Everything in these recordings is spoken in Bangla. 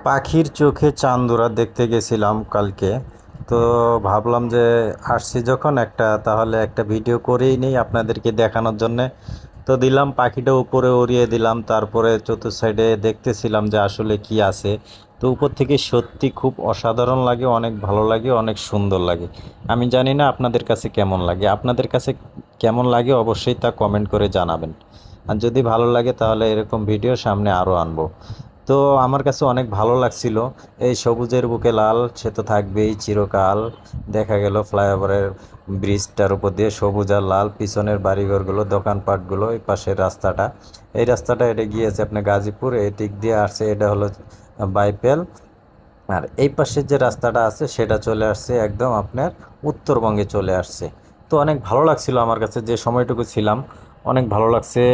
পাখির চোখে চাঁদোরা দেখতে গেছিলাম কালকে। তো ভাবলাম যে আসছি যখন তাহলে একটা ভিডিও করেই নেই আপনাদেরকে দেখানোর জন্যে। তো দিলাম পাখিটা উপরে উড়িয়ে দিলাম, তারপরে চতুর্থ সাইডে দেখতেছিলাম যে আসলে কি আছে। তো উপর থেকে সত্যি খুব অসাধারণ লাগে, অনেক ভালো লাগে, অনেক সুন্দর লাগে। আমি জানি না আপনাদের কাছে কেমন লাগে, আপনাদের কাছে কেমন লাগে অবশ্যই তা কমেন্ট করে জানাবেন। আর যদি ভালো লাগে তাহলে এরকম ভিডিও সামনে আরও আনবো। তো আমার কাছে অনেক ভালো লাগছিল। এই সবুজের বুকে লাল, সে তো থাকবেই চিরকাল। দেখা গেল ফ্লাইওভারের ব্রিজটার উপর দিয়ে সবুজ আর লাল, পিছনের বাড়িঘরগুলো, দোকানপাটগুলো, এই পাশের রাস্তাটা, এই রাস্তাটা এটা গিয়েছে আপনার গাজীপুর, এই দিক দিয়ে আসছে, এটা হলো বাইপেল। আর এই পাশের যে রাস্তাটা আছে সেটা চলে আসছে একদম আপনার উত্তরবঙ্গে চলে আসছে। তো অনেক ভালো লাগছিল আমার কাছে, যে সময়টুকু ছিলাম অনেক ভালো লাগছে।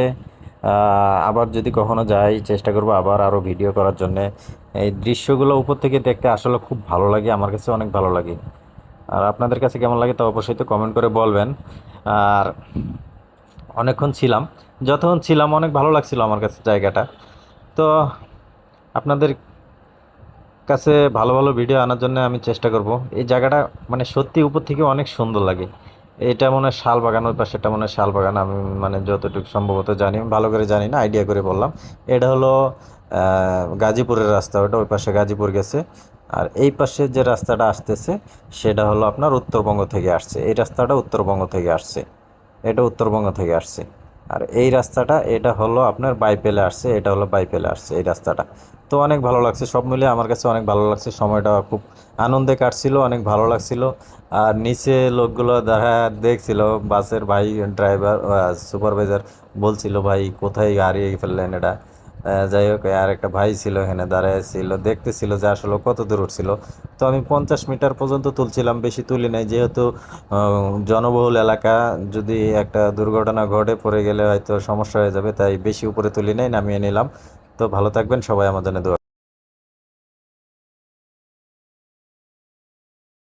আবার যদি কখনো যাই চেষ্টা করব আবার আরও ভিডিও করার জন্যে। এই দৃশ্যগুলো উপর থেকে দেখতে আসলে খুব ভালো লাগে, আমার কাছে অনেক ভালো লাগে। আর আপনাদের কাছে কেমন লাগে তা অবশ্যই তো কমেন্ট করে বলবেন। আর অনেকক্ষণ ছিলাম, যতক্ষণ ছিলাম অনেক ভালো লাগছিল আমার কাছে জায়গাটা। তো আপনাদের কাছে ভালো ভালো ভিডিও আনার জন্য আমি চেষ্টা করব। এই জায়গাটা মানে সত্যি উপর থেকে অনেক সুন্দর লাগে। এটা মনে হয় শাল বাগান, ওই পাশেটা মনে হয় শাল বাগান, আমি মানে যতটুকু সম্ভবত জানি, আমি ভালো করে জানি না, আইডিয়া করে বললাম। এটা হলো গাজীপুরের রাস্তা, ওটা ওই পাশে গাজীপুর গেছে। আর এই পাশে যে রাস্তাটা আসতেছে সেটা হলো আপনার উত্তরবঙ্গ থেকে আসছে, এই রাস্তাটা উত্তরবঙ্গ থেকে আসছে, এটা উত্তরবঙ্গ থেকে আসছে। আর এই রাস্তাটা এটা হলো আপনার বাইপেলে আসছে, এটা হলো বাইপেলে আসছে এই রাস্তাটা। তো অনেক ভালো লাগছে, সব মিলিয়ে আমার কাছে অনেক ভালো লাগছে, সময়টা খুব আনন্দে কাটছিল, অনেক ভালো লাগছিল। আর নিচে লোকগুলো দেখা দেখছিল, বাসের ভাই, ড্রাইভার, সুপারভাইজার বলছিল ভাই কোথায় হারিয়ে ফেললেন এটা। যাই হোক, আর একটা ভাই ছিল এখানে দাঁড়ায় ছিল, দেখতেছিল যে আসলে কত দূর উঠছিল। তো আমি 50 মিটার পর্যন্ত তুলছিলাম, বেশি তুলি নাই, যেহেতু জনবহুল এলাকা, যদি একটা দুর্ঘটনা ঘটে পড়ে গেলে হয়তো সমস্যা হয়ে যাবে, তাই বেশি উপরে তুলি নাই, নামিয়ে নিলাম। তো ভালো থাকবেন সবাই, আমার জন্য দোয়া